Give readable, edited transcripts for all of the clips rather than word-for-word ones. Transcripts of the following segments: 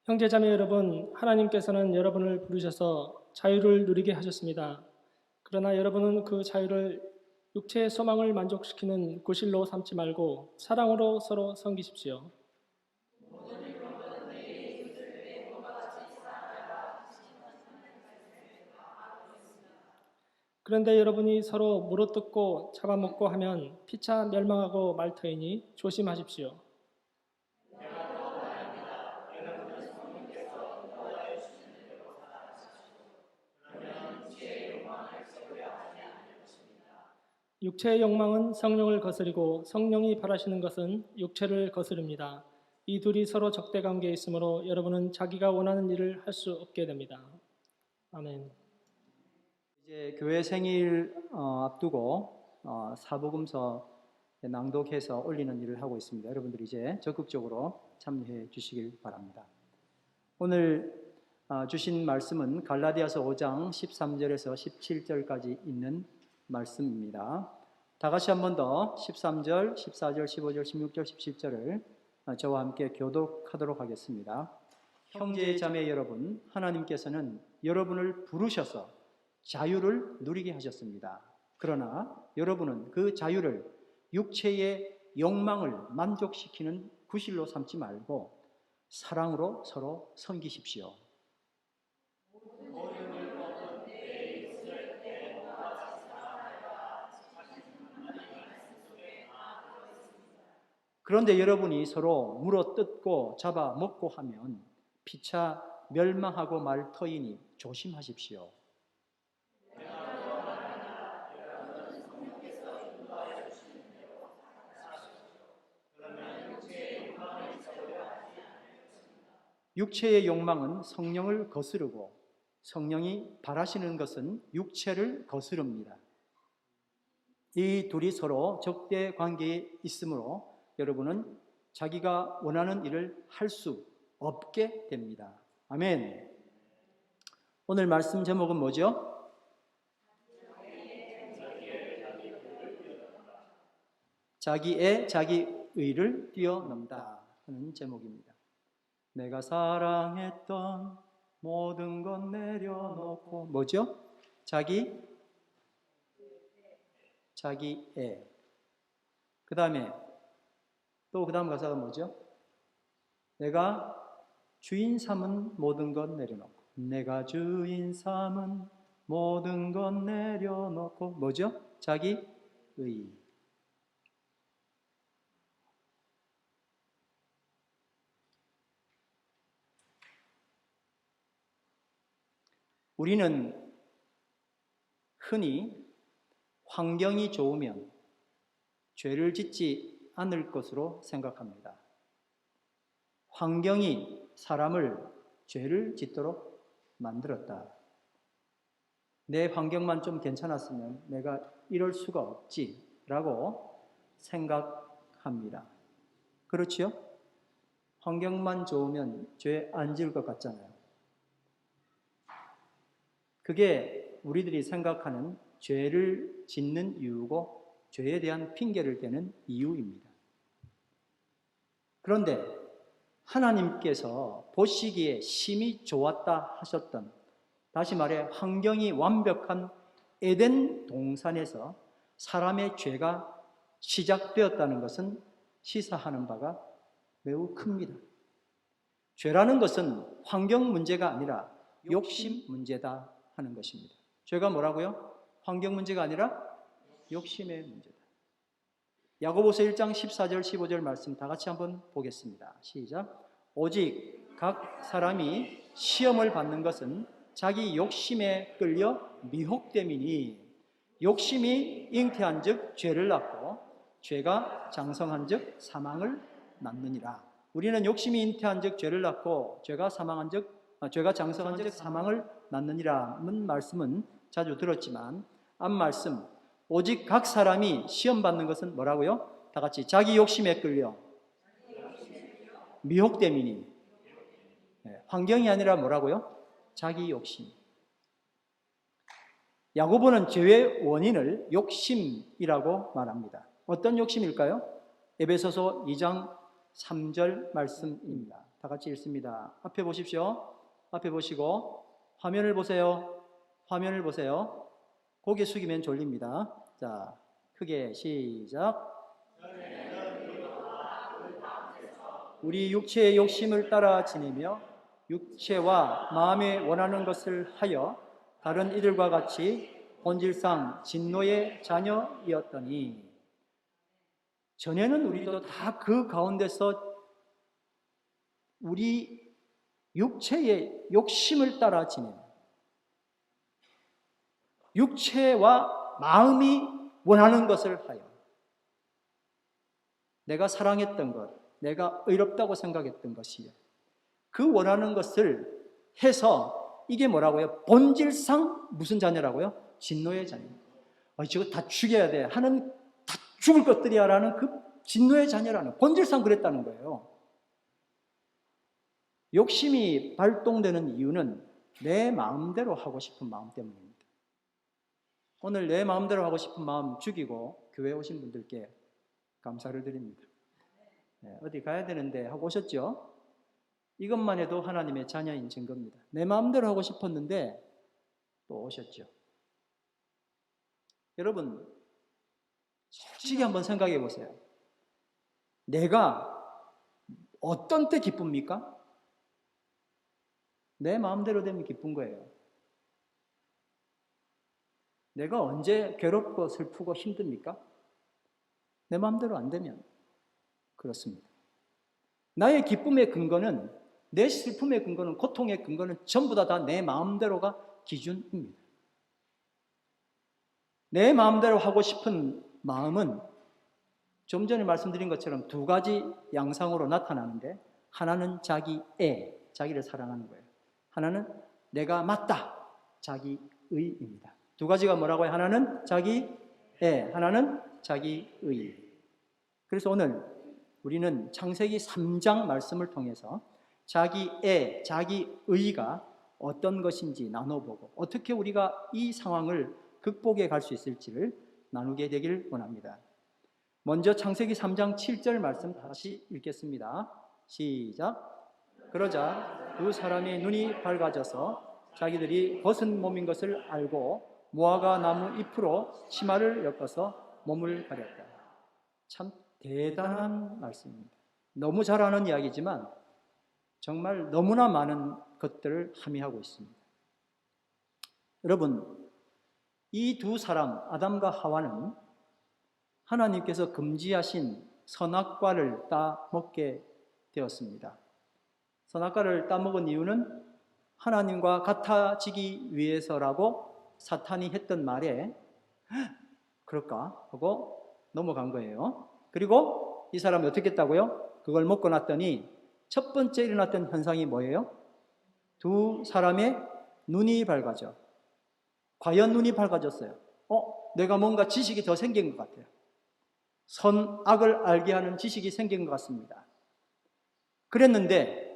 형제자매 여러분, 하나님께서는 여러분을 부르셔서 자유를 누리게 하셨습니다. 그러나 여러분은 그 자유를 육체의 소망을 만족시키는 구실로 삼지 말고 사랑으로 서로 섬기십시오. 그런데 여러분이 서로 물어뜯고 잡아먹고 하면 피차 멸망하고 말 터이니 조심하십시오. 육체의 욕망은 성령을 거스리고 성령이 바라시는 것은 육체를 거스릅니다. 이 둘이 서로 적대 관계에 있으므로 여러분은 자기가 원하는 일을 할 수 없게 됩니다. 아멘. 이제 교회 생일 앞두고 사복음서 낭독해서 올리는 일을 하고 있습니다. 여러분들이 이제 적극적으로 참여해 주시길 바랍니다. 오늘 주신 말씀은 갈라디아서 5장 13절에서 17절까지 있는 말씀입니다. 다 같이 한 번 더 13절, 14절, 15절, 16절, 17절을 저와 함께 교독하도록 하겠습니다. 형제 자매 여러분, 하나님께서는 여러분을 부르셔서 자유를 누리게 하셨습니다. 그러나 여러분은 그 자유를 육체의 욕망을 만족시키는 구실로 삼지 말고 사랑으로 서로 섬기십시오. 그런데 여러분이 서로 물어뜯고 잡아먹고 하면 피차 멸망하고 말 터이니 조심하십시오. 육체의 욕망은 성령을 거스르고 성령이 바라시는 것은 육체를 거스릅니다. 이 둘이 서로 적대 관계에 있으므로 여러분은 자기가 원하는 일을 할 수 없게 됩니다. 아멘. 오늘 말씀 제목은 뭐죠? 자기의 자기의를 뛰어넘다 하는 제목입니다. 내가 사랑했던 모든 것 내려놓고 뭐죠? 자기애. 그 다음에 또 그 다음 가사가 뭐죠? 내가 주인 삼은 모든 것 내려놓고 내가 주인 삼은 모든 것 내려놓고 뭐죠? 자기의. 우리는 흔히 환경이 좋으면 죄를 짓지 않을 것으로 생각합니다. 환경이 사람을 죄를 짓도록 만들었다. 내 환경만 좀 괜찮았으면 내가 이럴 수가 없지라고 생각합니다. 그렇지요? 환경만 좋으면 죄 안 지을 것 같잖아요. 그게 우리들이 생각하는 죄를 짓는 이유고 죄에 대한 핑계를 대는 이유입니다. 그런데 하나님께서 보시기에 심히 좋았다 하셨던, 다시 말해 환경이 완벽한 에덴 동산에서 사람의 죄가 시작되었다는 것은 시사하는 바가 매우 큽니다. 죄라는 것은 환경 문제가 아니라 욕심 문제다 하는 것입니다. 죄가 뭐라고요? 환경 문제가 아니라 욕심의 문제다. 야고보서 1장 14절 15절 말씀 다 같이 한번 보겠습니다. 시작. 오직 각 사람이 시험을 받는 것은 자기 욕심에 끌려 미혹됨이니 욕심이 잉태한 즉 죄를 낳고 죄가 장성한 즉 사망을 낳느니라. 우리는 욕심이 잉태한 즉 죄를 낳고 죄가 장성한 즉 사망을 낳느니라는 말씀은 자주 들었지만 앞 말씀 오직 각 사람이 시험 받는 것은 뭐라고요? 다 같이 자기 욕심에 끌려 미혹됨이니. 환경이 아니라 뭐라고요? 자기 욕심. 야고보는 죄의 원인을 욕심이라고 말합니다. 어떤 욕심일까요? 에베소서 2장 3절 말씀입니다. 다 같이 읽습니다. 앞에 보십시오. 앞에 보시고 화면을 보세요. 화면을 보세요. 고개 숙이면 졸립니다. 자, 크게 시작. 우리 육체의 욕심을 따라 지내며 육체와 마음에 원하는 것을 하여 다른 이들과 같이 본질상 진노의 자녀이었더니, 전에는 우리도 다 그 가운데서 우리 육체의 욕심을 따라 지내며 육체와 마음이 원하는 것을 하여 내가 사랑했던 것, 내가 의롭다고 생각했던 것이요, 그 원하는 것을 해서 이게 뭐라고요? 본질상 무슨 자녀라고요? 진노의 자녀. 저거 다 죽여야 돼 하는, 다 죽을 것들이야 라는 그 진노의 자녀라는, 본질상 그랬다는 거예요. 욕심이 발동되는 이유는 내 마음대로 하고 싶은 마음 때문입니다. 오늘 내 마음대로 하고 싶은 마음 죽이고 교회 오신 분들께 감사를 드립니다. 어디 가야 되는데 하고 오셨죠? 이것만 해도 하나님의 자녀인 증거입니다. 내 마음대로 하고 싶었는데 또 오셨죠. 여러분, 솔직히 한번 생각해 보세요. 내가 어떤 때 기쁩니까? 내 마음대로 되면 기쁜 거예요. 내가 언제 괴롭고 슬프고 힘듭니까? 내 마음대로 안 되면 그렇습니다. 나의 기쁨의 근거는, 내 슬픔의 근거는, 고통의 근거는 전부 다 내 마음대로가 기준입니다. 내 마음대로 하고 싶은 마음은 좀 전에 말씀드린 것처럼 두 가지 양상으로 나타나는데, 하나는 자기를 사랑하는 거예요. 하나는 내가 맞다, 자기의입니다. 두 가지가 뭐라고요? 하나는 자기애, 하나는 자기의. 그래서 오늘 우리는 창세기 3장 말씀을 통해서 자기애, 자기의가 어떤 것인지 나눠보고 어떻게 우리가 이 상황을 극복해 갈 수 있을지를 나누게 되길 원합니다. 먼저 창세기 3장 7절 말씀 다시 읽겠습니다. 시작. 그러자 두 사람의 눈이 밝아져서 자기들이 벗은 몸인 것을 알고 무화과 나무 잎으로 치마를 엮어서 몸을 가렸다. 참 대단한 말씀입니다. 너무 잘 아는 이야기지만 정말 너무나 많은 것들을 함의하고 있습니다. 여러분, 이 두 사람, 아담과 하와는 하나님께서 금지하신 선악과를 따먹게 되었습니다. 선악과를 따먹은 이유는 하나님과 같아지기 위해서라고 사탄이 했던 말에 그럴까 하고 넘어간 거예요. 그리고 이 사람이 어떻게 했다고요? 그걸 먹고 났더니 첫 번째 일어났던 현상이 뭐예요? 두 사람의 눈이 밝아져. 과연 눈이 밝아졌어요. 내가 뭔가 지식이 더 생긴 것 같아요. 선악을 알게 하는 지식이 생긴 것 같습니다. 그랬는데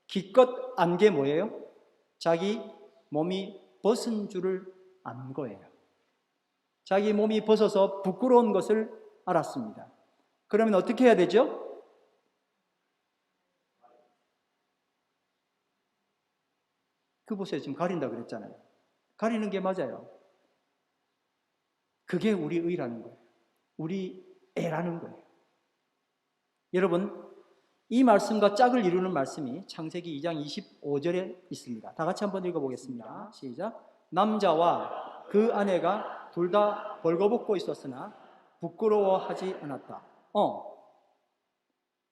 기껏 안 게 뭐예요? 자기 몸이 벗은 줄을 안 거예요. 자기 몸이 벗어서 부끄러운 것을 알았습니다. 그러면 어떻게 해야 되죠? 그 보세요. 지금 가린다 그랬잖아요. 가리는 게 맞아요. 그게 우리 의라는 거예요. 우리 애라는 거예요. 여러분, 이 말씀과 짝을 이루는 말씀이 창세기 2장 25절에 있습니다. 다 같이 한번 읽어보겠습니다. 시작. 남자와 그 아내가 둘 다 벌거벗고 있었으나 부끄러워하지 않았다.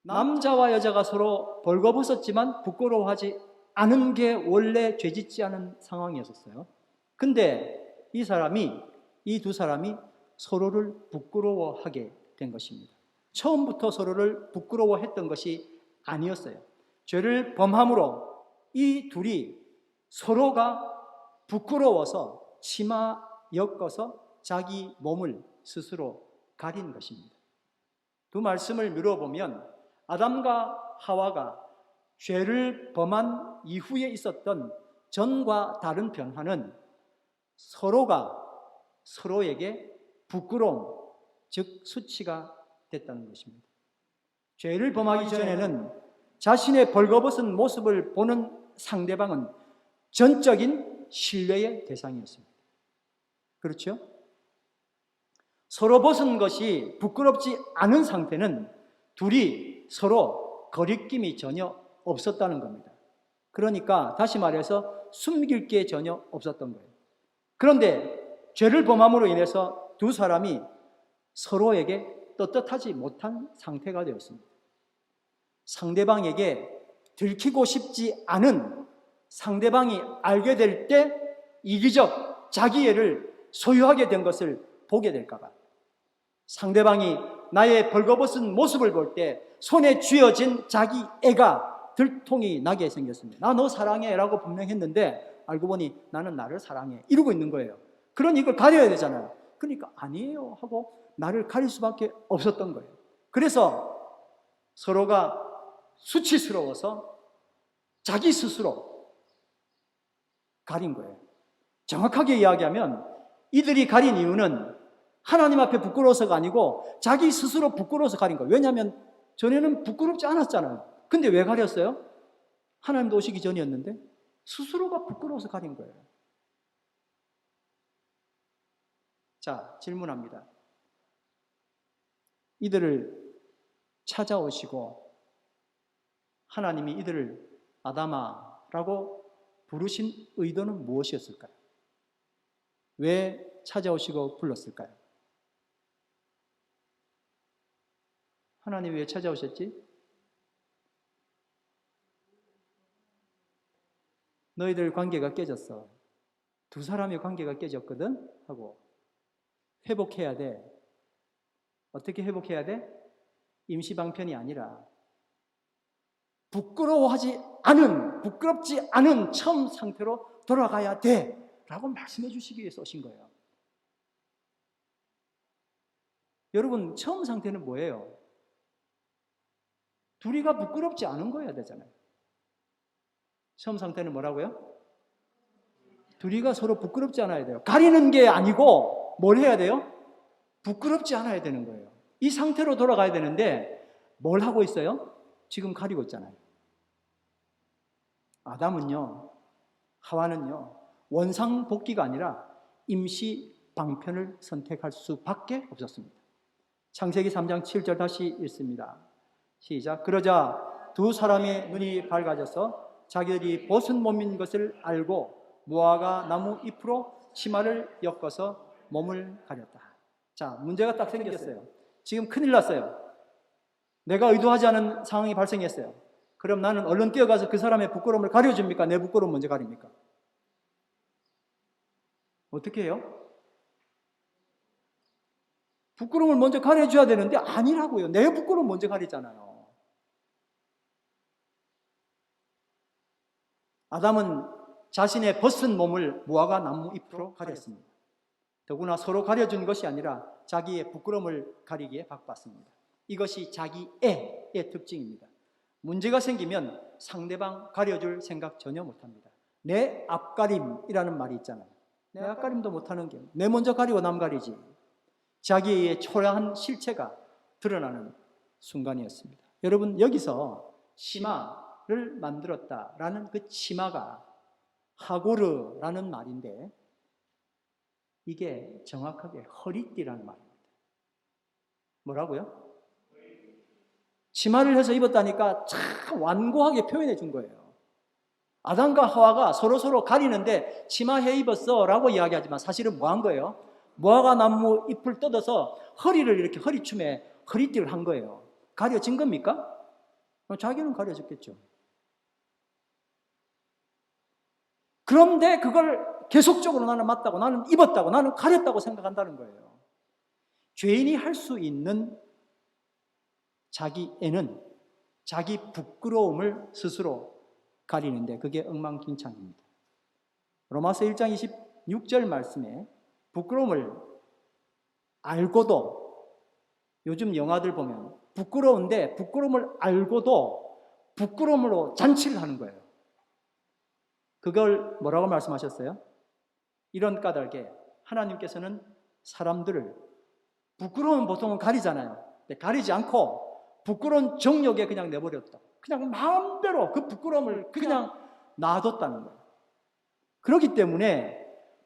남자와 여자가 서로 벌거벗었지만 부끄러워하지 않은 게 원래 죄짓지 않은 상황이었어요. 근데 이 두 사람이 서로를 부끄러워하게 된 것입니다. 처음부터 서로를 부끄러워했던 것이 아니었어요. 죄를 범함으로 이 둘이 서로가 부끄러워서 치마 엮어서 자기 몸을 스스로 가린 것입니다. 두 말씀을 미뤄보면 아담과 하와가 죄를 범한 이후에 있었던 전과 다른 변화는 서로가 서로에게 부끄러움, 즉 수치가 됐다는 것입니다. 죄를 범하기 전에는 자신의 벌거벗은 모습을 보는 상대방은 전적인 신뢰의 대상이었습니다. 그렇죠? 서로 벗은 것이 부끄럽지 않은 상태는 둘이 서로 거리낌이 전혀 없었다는 겁니다. 그러니까 다시 말해서 숨길 게 전혀 없었던 거예요. 그런데 죄를 범함으로 인해서 두 사람이 서로에게 떳떳하지 못한 상태가 되었습니다. 상대방에게 들키고 싶지 않은, 상대방이 알게 될 때 이기적 자기애를 소유하게 된 것을 보게 될까 봐, 상대방이 나의 벌거벗은 모습을 볼 때 손에 쥐어진 자기애가 들통이 나게 생겼습니다. 나 너 사랑해 라고 분명히 했는데 알고 보니 나는 나를 사랑해 이러고 있는 거예요. 그러니 이걸 가려야 되잖아요. 그러니까 아니에요 하고 나를 가릴 수밖에 없었던 거예요. 그래서 서로가 수치스러워서 자기 스스로 가린 거예요. 정확하게 이야기하면 이들이 가린 이유는 하나님 앞에 부끄러워서가 아니고 자기 스스로 부끄러워서 가린 거예요. 왜냐하면 전에는 부끄럽지 않았잖아요. 근데 왜 가렸어요? 하나님도 오시기 전이었는데 스스로가 부끄러워서 가린 거예요. 자, 질문합니다. 이들을 찾아오시고 하나님이 이들을 아담아라고 부르신 의도는 무엇이었을까요? 왜 찾아오시고 불렀을까요? 하나님이 왜 찾아오셨지? 너희들 관계가 깨졌어. 두 사람의 관계가 깨졌거든? 하고 회복해야 돼. 어떻게 회복해야 돼? 임시방편이 아니라 부끄럽지 않은 처음 상태로 돌아가야 돼 라고 말씀해 주시기 위해서 오신 거예요. 여러분, 처음 상태는 뭐예요? 둘이가 부끄럽지 않은 거여야 되잖아요. 처음 상태는 뭐라고요? 둘이가 서로 부끄럽지 않아야 돼요. 가리는 게 아니고 뭘 해야 돼요? 부끄럽지 않아야 되는 거예요. 이 상태로 돌아가야 되는데 뭘 하고 있어요? 지금 가리고 있잖아요. 아담은요, 하와는요, 원상복귀가 아니라 임시 방편을 선택할 수밖에 없었습니다. 창세기 3장 7절 다시 읽습니다. 시작. 그러자 두 사람의 눈이 밝아져서 자기들이 벗은 몸인 것을 알고 무화과 나무 잎으로 치마를 엮어서 몸을 가렸다. 자, 문제가 딱 생겼어요. 지금 큰일 났어요. 내가 의도하지 않은 상황이 발생했어요. 그럼 나는 얼른 뛰어가서 그 사람의 부끄러움을 가려줍니까? 내 부끄러움 먼저 가립니까? 어떻게 해요? 부끄러움을 먼저 가려줘야 되는데 아니라고요. 내 부끄러움 먼저 가리잖아요. 아담은 자신의 벗은 몸을 무화과 나무 잎으로 가렸습니다. 더구나 서로 가려준 것이 아니라 자기의 부끄러움을 가리기에 바빴습니다. 이것이 자기애의 특징입니다. 문제가 생기면 상대방 가려줄 생각 전혀 못합니다. 내 앞가림이라는 말이 있잖아요. 내 앞가림도 못하는 게 내 먼저 가리고 남 가리지. 자기의 초라한 실체가 드러나는 순간이었습니다. 여러분, 여기서 치마를 만들었다라는 그 치마가 하고르라는 말인데 이게 정확하게 허리띠라는 말입니다. 뭐라고요? 치마를 해서 입었다니까 참 완고하게 표현해 준 거예요. 아담과 하와가 서로 가리는데 치마해 입었어 라고 이야기하지만 사실은 뭐 한 거예요? 무화과 나무 잎을 뜯어서 허리를 이렇게 허리춤에 허리띠를 한 거예요. 가려진 겁니까? 자기는 가려졌겠죠. 그런데 그걸 계속적으로 나는 맞다고, 나는 입었다고, 나는 가렸다고 생각한다는 거예요. 죄인이 할 수 있는 자기애는 자기 부끄러움을 스스로 가리는데 그게 엉망진창입니다. 로마서 1장 26절 말씀에 부끄러움을 알고도, 요즘 영화들 보면 부끄러운데 부끄러움을 알고도 부끄러움으로 잔치를 하는 거예요. 그걸 뭐라고 말씀하셨어요? 이런 까닭에 하나님께서는 사람들을, 부끄러움은 보통은 가리잖아요. 근데 가리지 않고 부끄러운 정욕에 그냥 내버렸다. 그냥 마음대로 그 부끄러움을 그냥 놔뒀다는 거예요. 그렇기 때문에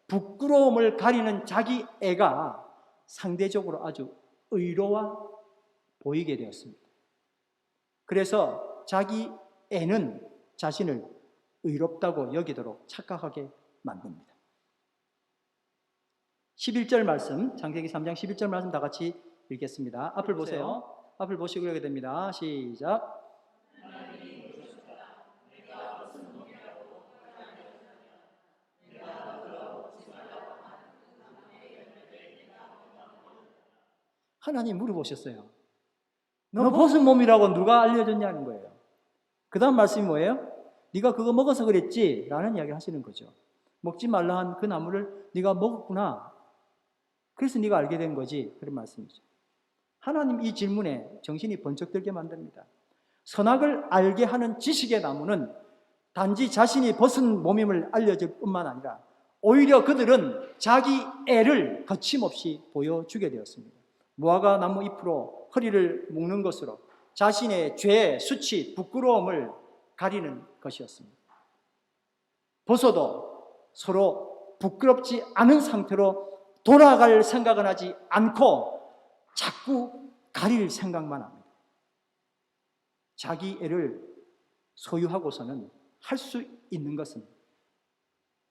부끄러움을 가리는 자기 애가 상대적으로 아주 의로워 보이게 되었습니다. 그래서 자기 애는 자신을 의롭다고 여기도록 착각하게 만듭니다. 11절 말씀, 창세기 3장 11절 말씀 다 같이 읽겠습니다. 앞을 보세요. 앞을 보시고 읽게 됩니다. 시작. 하나님 물어보셨어요. 너 벗은 몸이라고 누가 알려줬냐는 거예요. 그 다음 말씀이 뭐예요? 네가 그거 먹어서 그랬지? 라는 이야기를 하시는 거죠. 먹지 말라 한 그 나무를 네가 먹었구나. 그래서 네가 알게 된 거지. 그런 말씀이죠. 하나님 이 질문에 정신이 번쩍 들게 만듭니다. 선악을 알게 하는 지식의 나무는 단지 자신이 벗은 몸임을 알려줄 뿐만 아니라 오히려 그들은 자기 애를 거침없이 보여주게 되었습니다. 무화과 나무 잎으로 허리를 묶는 것으로 자신의 죄, 수치, 부끄러움을 가리는 것이었습니다. 벗어도 서로 부끄럽지 않은 상태로 돌아갈 생각은 하지 않고 자꾸 가릴 생각만 합니다. 자기 애를 소유하고서는 할 수 있는 것은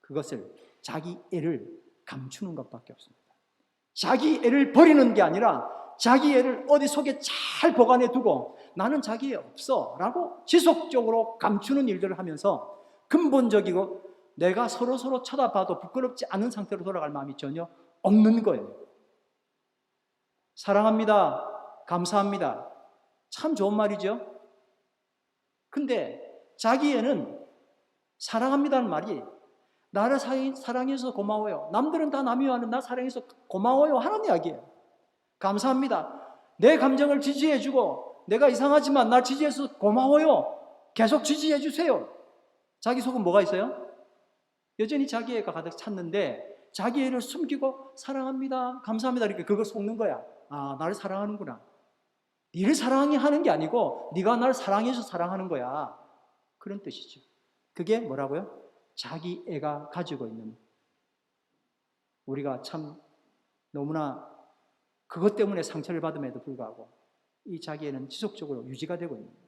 그것을 자기 애를 감추는 것밖에 없습니다. 자기 애를 버리는 게 아니라 자기 애를 어디 속에 잘 보관해 두고 나는 자기 애 없어 라고 지속적으로 감추는 일들을 하면서 근본적이고 내가 서로 쳐다봐도 부끄럽지 않은 상태로 돌아갈 마음이 전혀 없는 거예요. 사랑합니다. 감사합니다. 참 좋은 말이죠. 근데 자기 애는 사랑합니다는 말이 나를 사랑해서 고마워요. 남들은 다 남이 와는 나 사랑해서 고마워요 하는 이야기예요. 감사합니다. 내 감정을 지지해주고 내가 이상하지만 날 지지해서 고마워요. 계속 지지해 주세요. 자기 속은 뭐가 있어요? 여전히 자기 애가 가득 찼는데 자기 애를 숨기고 사랑합니다. 감사합니다. 이렇게 그걸 속는 거야. 아, 나를 사랑하는구나. 니를 사랑하는 게 아니고 네가 나를 사랑해서 사랑하는 거야. 그런 뜻이죠. 그게 뭐라고요? 자기 애가 가지고 있는, 우리가 참 너무나 그것 때문에 상처를 받음에도 불구하고 이 자기 애는 지속적으로 유지가 되고 있는 거예요.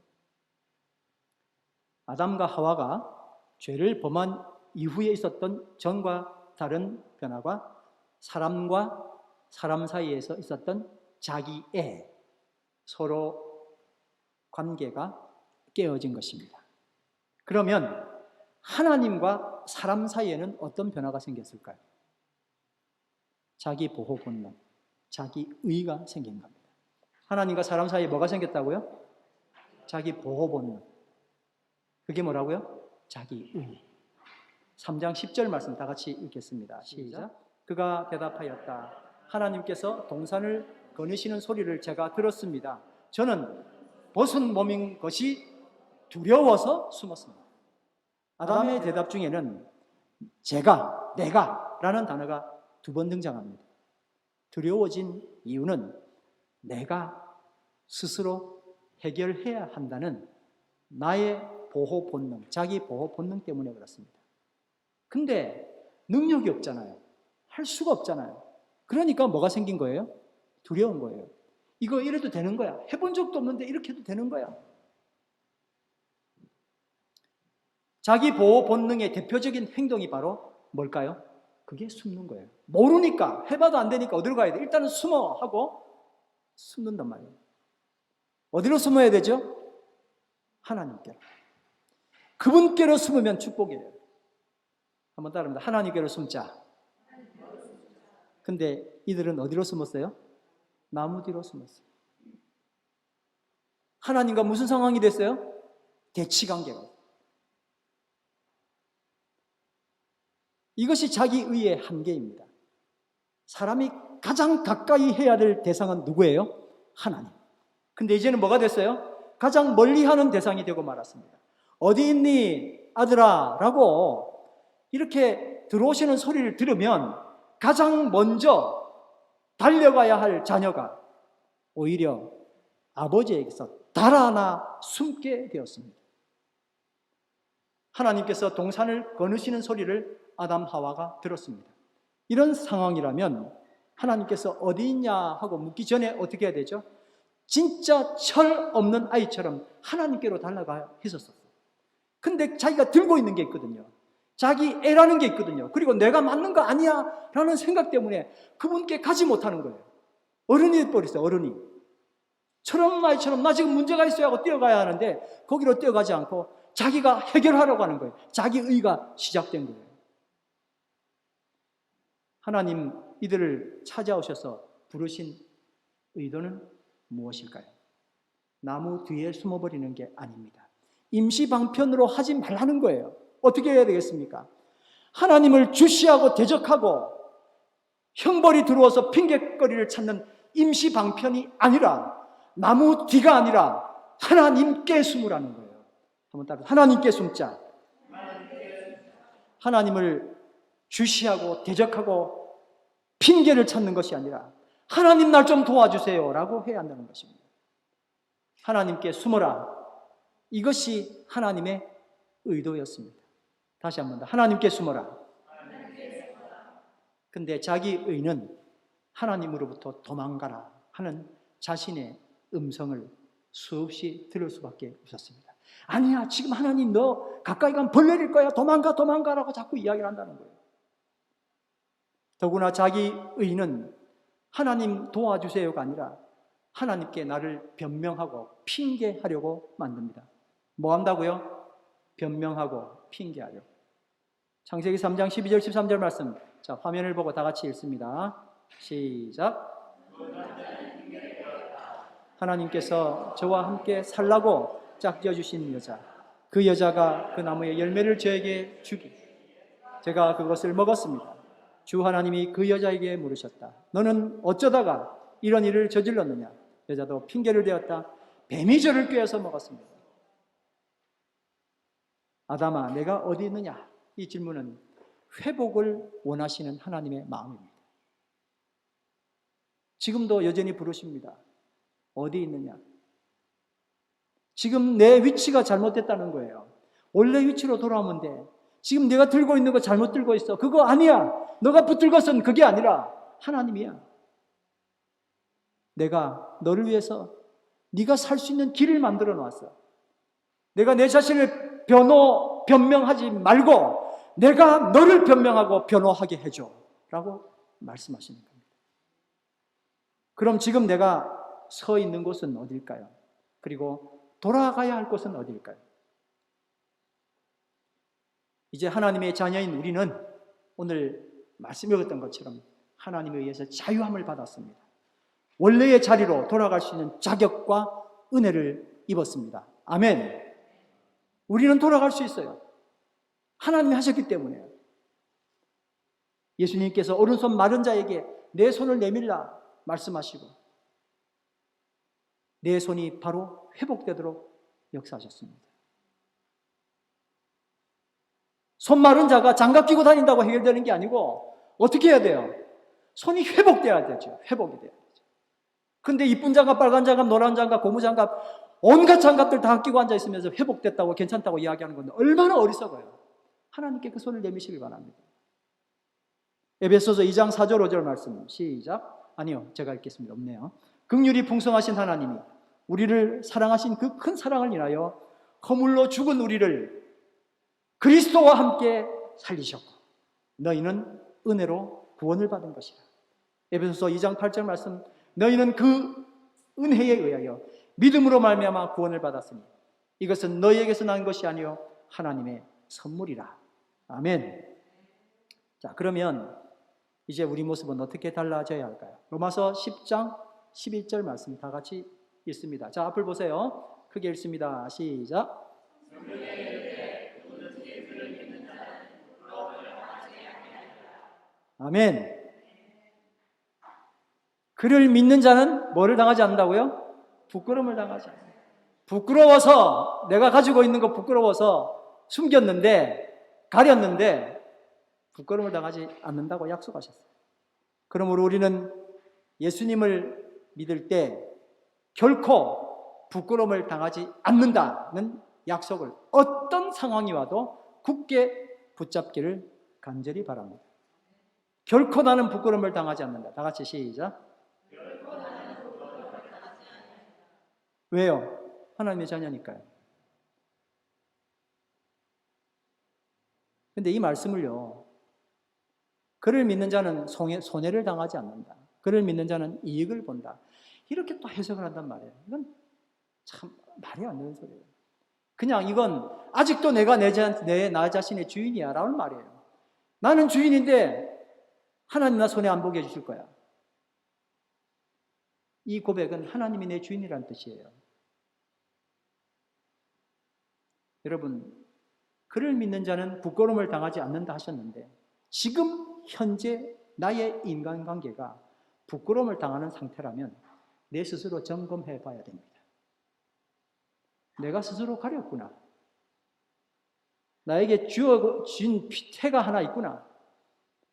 아담과 하와가 죄를 범한 이후에 있었던 전과 다른 변화가 사람과 사람 사이에서 있었던 자기 애, 서로 관계가 깨어진 것입니다. 그러면 하나님과 사람 사이에는 어떤 변화가 생겼을까요? 자기 보호 본능, 자기 의가 생긴 겁니다. 하나님과 사람 사이에 뭐가 생겼다고요? 자기 보호 본능. 그게 뭐라고요? 자기 의. 3장 10절 말씀 다 같이 읽겠습니다. 시작. 그가 대답하였다. 하나님께서 동산을 거느시는 소리를 제가 들었습니다. 저는 벗은 몸인 것이 두려워서 숨었습니다. 아담의 대답 중에는 제가, 내가 라는 단어가 2번 등장합니다. 두려워진 이유는 내가 스스로 해결해야 한다는 나의 보호 본능, 자기 보호 본능 때문에 그렇습니다. 근데 능력이 없잖아요. 할 수가 없잖아요. 그러니까 뭐가 생긴 거예요? 두려운 거예요. 이거 이래도 되는 거야. 해본 적도 없는데 이렇게 해도 되는 거야. 자기 보호 본능의 대표적인 행동이 바로 뭘까요? 그게 숨는 거예요. 모르니까, 해봐도 안 되니까 어디로 가야 돼? 일단은 숨어 하고 숨는단 말이에요. 어디로 숨어야 되죠? 하나님께로. 그분께로 숨으면 축복이에요. 한번 따라합니다. 하나님께로 숨자. 근데 이들은 어디로 숨었어요? 나무 뒤로 숨었어요. 하나님과 무슨 상황이 됐어요? 대치관계가. 이것이 자기 의의 한계입니다. 사람이 가장 가까이 해야 될 대상은 누구예요? 하나님. 근데 이제는 뭐가 됐어요? 가장 멀리하는 대상이 되고 말았습니다. 어디 있니 아들아? 라고 이렇게 들어오시는 소리를 들으면 가장 먼저 달려가야 할 자녀가 오히려 아버지에게서 달아나 숨게 되었습니다. 하나님께서 동산을 거느시는 소리를 아담 하와가 들었습니다. 이런 상황이라면 하나님께서 어디 있냐 하고 묻기 전에 어떻게 해야 되죠? 진짜 철 없는 아이처럼 하나님께로 달려가야 했었어요. 근데 자기가 들고 있는 게 있거든요. 자기 애라는 게 있거든요. 그리고 내가 맞는 거 아니야 라는 생각 때문에 그분께 가지 못하는 거예요. 어른이 돼버렸어요. 어른이. 철없는 아이처럼 나 지금 문제가 있어야 하고 뛰어가야 하는데 거기로 뛰어가지 않고 자기가 해결하려고 하는 거예요. 자기 의가 시작된 거예요. 하나님 이들을 찾아오셔서 부르신 의도는 무엇일까요? 나무 뒤에 숨어버리는 게 아닙니다. 임시방편으로 하지 말라는 거예요. 어떻게 해야 되겠습니까? 하나님을 주시하고 대적하고 형벌이 들어와서 핑계거리를 찾는 임시방편이 아니라 나무 뒤가 아니라 하나님께 숨으라는 거예요. 한번 따라 하나님께 숨자. 하나님을 주시하고 대적하고 핑계를 찾는 것이 아니라 하나님 날 좀 도와주세요 라고 해야 한다는 것입니다. 하나님께 숨어라. 이것이 하나님의 의도였습니다. 다시 한 번 더 하나님께 숨어라. 근데 자기 의는 하나님으로부터 도망가라 하는 자신의 음성을 수없이 들을 수밖에 없었습니다. 아니야, 지금 하나님 너 가까이 가면 벌 내릴 거야. 도망가라고 자꾸 이야기를 한다는 거예요. 더구나 자기 의는 하나님 도와주세요가 아니라 하나님께 나를 변명하고 핑계하려고 만듭니다. 뭐 한다고요? 변명하고 핑계하려고. 창세기 3장 12절 13절 말씀. 자, 화면을 보고 다 같이 읽습니다. 시작. 하나님께서 저와 함께 살라고 짝지어 주신 여자, 그 여자가 그 나무의 열매를 저에게 주기, 제가 그것을 먹었습니다. 주 하나님이 그 여자에게 물으셨다. 너는 어쩌다가 이런 일을 저질렀느냐? 여자도 핑계를 대었다. 뱀이 저를 꿰어서 먹었습니다. 아담아, 내가 어디 있느냐? 이 질문은 회복을 원하시는 하나님의 마음입니다. 지금도 여전히 부르십니다. 어디 있느냐? 지금 내 위치가 잘못됐다는 거예요. 원래 위치로 돌아오면 돼. 지금 내가 들고 있는 거 잘못 들고 있어. 그거 아니야. 너가 붙들 것은 그게 아니라 하나님이야. 내가 너를 위해서 네가 살 수 있는 길을 만들어 놨어. 내가 내 자신을 변명하지 말고 내가 너를 변명하고 변호하게 해줘 라고 말씀하시는 겁니다. 그럼 지금 내가 서 있는 곳은 어딜까요? 그리고 돌아가야 할 곳은 어딜까요? 이제 하나님의 자녀인 우리는 오늘 말씀 읽었던 것처럼 하나님에 의해서 자유함을 받았습니다. 원래의 자리로 돌아갈 수 있는 자격과 은혜를 입었습니다. 아멘. 우리는 돌아갈 수 있어요. 하나님이 하셨기 때문에. 예수님께서 오른손 마른 자에게 내 손을 내밀라 말씀하시고 내 손이 바로 회복되도록 역사하셨습니다. 손 마른 자가 장갑 끼고 다닌다고 해결되는 게 아니고 어떻게 해야 돼요? 손이 회복돼야 되죠. 회복이 돼야 되죠. 근데 이쁜 장갑, 빨간 장갑, 노란 장갑, 고무 장갑 온갖 장갑들 다 끼고 앉아 있으면서 회복됐다고 괜찮다고 이야기하는 건데 얼마나 어리석어요. 하나님께 그 손을 내미시길 바랍니다. 에베소서 2장 4절 5절 말씀 시작. 아니요, 제가 읽겠습니다. 없네요. 긍휼이 풍성하신 하나님이 우리를 사랑하신 그 큰 사랑을 인하여 허물로 죽은 우리를 그리스도와 함께 살리셨고 너희는 은혜로 구원을 받은 것이라. 에베소서 2장 8절 말씀 너희는 그 은혜에 의하여 믿음으로 말미암아 구원을 받았으니 이것은 너희에게서 난 것이 아니요 하나님의 선물이라. 아멘. 자, 그러면 이제 우리 모습은 어떻게 달라져야 할까요? 로마서 10장 11절 말씀 다 같이 읽습니다. 자, 앞을 보세요. 크게 읽습니다. 시작. 아멘. 그를 믿는 자는 뭐를 당하지 않는다고요? 부끄러움을 당하지 않는다. 부끄러워서 내가 가지고 있는 거 부끄러워서 숨겼는데 가렸는데 부끄러움을 당하지 않는다고 약속하셨어요. 그러므로 우리는 예수님을 믿을 때 결코 부끄러움을 당하지 않는다는 약속을 어떤 상황이 와도 굳게 붙잡기를 간절히 바랍니다. 결코 나는 부끄러움을 당하지 않는다. 다 같이 시작. 왜요? 하나님의 자녀니까요. 근데 이 말씀을요, 그를 믿는 자는 손해를 당하지 않는다. 그를 믿는 자는 이익을 본다. 이렇게 또 해석을 한단 말이에요. 이건 참 말이 안 되는 소리예요. 그냥 이건 아직도 내가 나 자신의 주인이야 라는 말이에요. 나는 주인인데 하나님 나 손해 안 보게 해주실 거야. 이 고백은 하나님이 내 주인이라는 뜻이에요. 여러분, 그를 믿는 자는 부끄러움을 당하지 않는다 하셨는데 지금 현재 나의 인간관계가 부끄러움을 당하는 상태라면 내 스스로 점검해 봐야 됩니다. 내가 스스로 가렸구나. 나에게 주어진 태가 하나 있구나.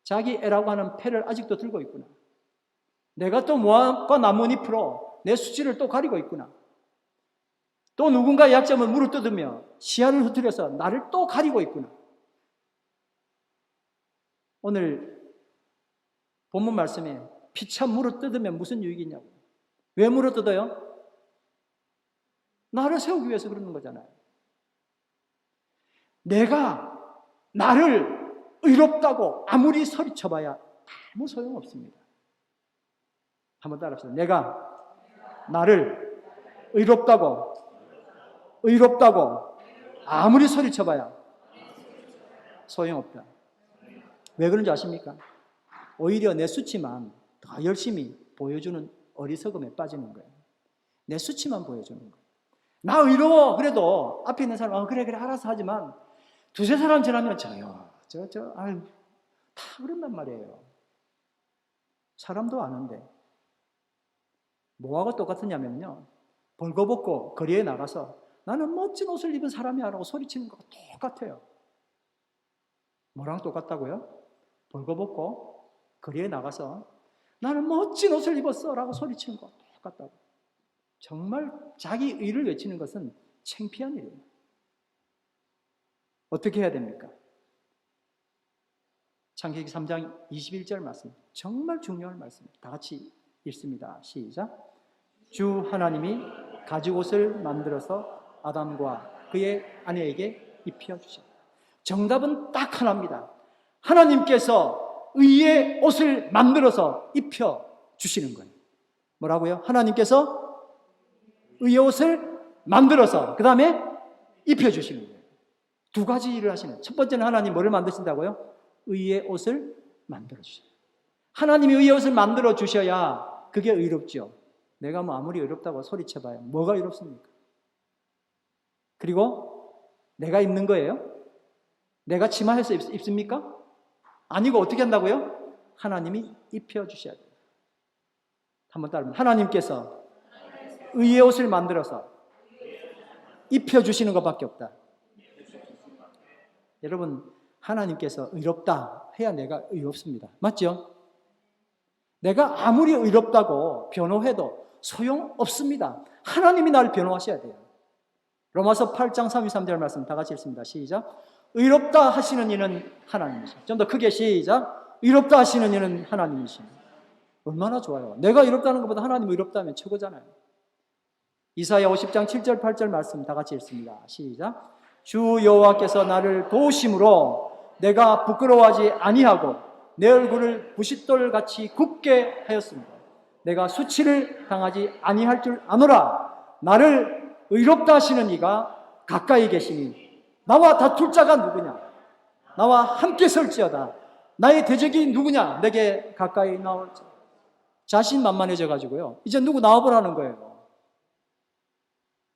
자기 애라고 하는 패를 아직도 들고 있구나. 내가 또 무화과 나뭇잎으로 내 수치를 또 가리고 있구나. 또 누군가의 약점을 물어뜯으며 시야를 흐트려서 나를 또 가리고 있구나. 오늘 본문 말씀에 피차 물어뜯으면 무슨 유익이 있냐고. 왜 물어뜯어요? 나를 세우기 위해서 그러는 거잖아요. 내가 나를 의롭다고 아무리 소리쳐봐야 아무 소용없습니다. 한번 따라합시다. 내가 나를 의롭다고 아무리 소리쳐봐야 소용없다. 왜 그런지 아십니까? 오히려 내 수치만 더 열심히 보여주는 어리석음에 빠지는 거예요. 내 수치만 보여주는 거예요. 나 의로워. 그래도 앞에 있는 사람 그래 알아서 하지만 두세 사람 지나면 아유 다 그런단 말이에요. 사람도 아는데 뭐하고 똑같으냐면요, 벌거벗고 거리에 나가서 나는 멋진 옷을 입은 사람이야 라고 소리치는 거가 똑같아요. 뭐랑 똑같다고요? 벌거벗고 거리에 나가서 나는 멋진 옷을 입었어 라고 소리치는 거 똑같다고. 정말 자기 의를 외치는 것은 창피한 일이에요. 어떻게 해야 됩니까? 창세기 3장 21절 말씀, 정말 중요한 말씀입니다. 다 같이 읽습니다. 시작. 주 하나님이 가죽옷을 만들어서 아담과 그의 아내에게 입혀주셨다. 정답은 딱 하나입니다. 하나님께서 의의 옷을 만들어서 입혀주시는 거예요. 뭐라고요? 하나님께서 의의 옷을 만들어서 그 다음에 입혀주시는 거예요. 두 가지 일을 하시는. 첫 번째는 하나님 뭐를 만드신다고요? 의의 옷을 만들어주셔요. 하나님이 의의 옷을 만들어주셔야 그게 의롭죠. 내가 뭐 아무리 의롭다고 소리쳐봐야 뭐가 의롭습니까? 그리고 내가 입는 거예요? 내가 치마해서 입습니까? 아니고 어떻게 한다고요? 하나님이 입혀주셔야 돼요. 한번 따라합니다. 하나님께서 의의 옷을 만들어서 입혀주시는 것밖에 없다. 여러분, 하나님께서 의롭다 해야 내가 의롭습니다. 맞죠? 내가 아무리 의롭다고 변호해도 소용없습니다. 하나님이 나를 변호하셔야 돼요. 로마서 8장 33절 말씀 다 같이 읽습니다. 시작. 의롭다 하시는 이는 하나님이시오. 좀 더 크게 시작. 의롭다 하시는 이는 하나님이시오. 얼마나 좋아요. 내가 의롭다는 것보다 하나님이 의롭다면 최고잖아요. 이사야 50장 7절 8절 말씀 다 같이 읽습니다. 시작. 주 여호와께서 나를 도우심으로 내가 부끄러워하지 아니하고 내 얼굴을 부싯돌같이 굳게 하였습니다. 내가 수치를 당하지 아니할 줄 아노라. 나를 의롭다 하시는 이가 가까이 계시니 나와 다툴 자가 누구냐? 나와 함께 설지어다. 나의 대적이 누구냐? 내게 가까이 나올지. 자신만만해져 가지고요, 이제 누구 나와보라는 거예요.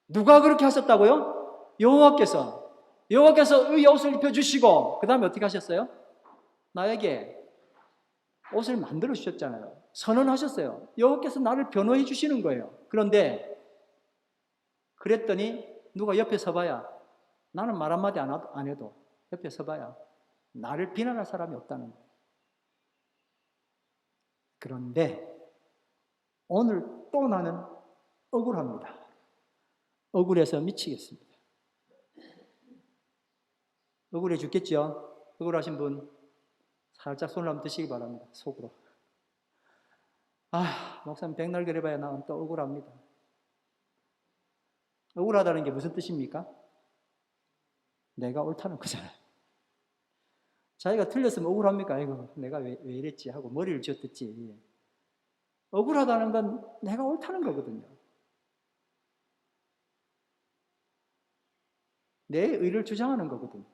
누가 그렇게 하셨다고요? 여호와께서 의의 옷을 입혀주시고 그 다음에 어떻게 하셨어요? 나에게 옷을 만들어 주셨잖아요. 선언하셨어요. 여호와께서 나를 변호해 주시는 거예요. 그런데 그랬더니 누가 옆에 서봐야, 나는 말 한마디 안 해도 옆에 서봐야 나를 비난할 사람이 없다는 거예요. 그런데 오늘 또 나는 억울합니다. 억울해서 미치겠습니다. 억울해 죽겠죠? 억울하신 분 살짝 손을 한번 드시기 바랍니다. 속으로. 목사님 백날 그래봐야 나는 또 억울합니다. 억울하다는 게 무슨 뜻입니까? 내가 옳다는 거잖아요. 자기가 틀렸으면 억울합니까? 아이고, 내가 왜 이랬지 하고 머리를 쥐어뜯지. 억울하다는 건 내가 옳다는 거거든요. 내 의를 주장하는 거거든요.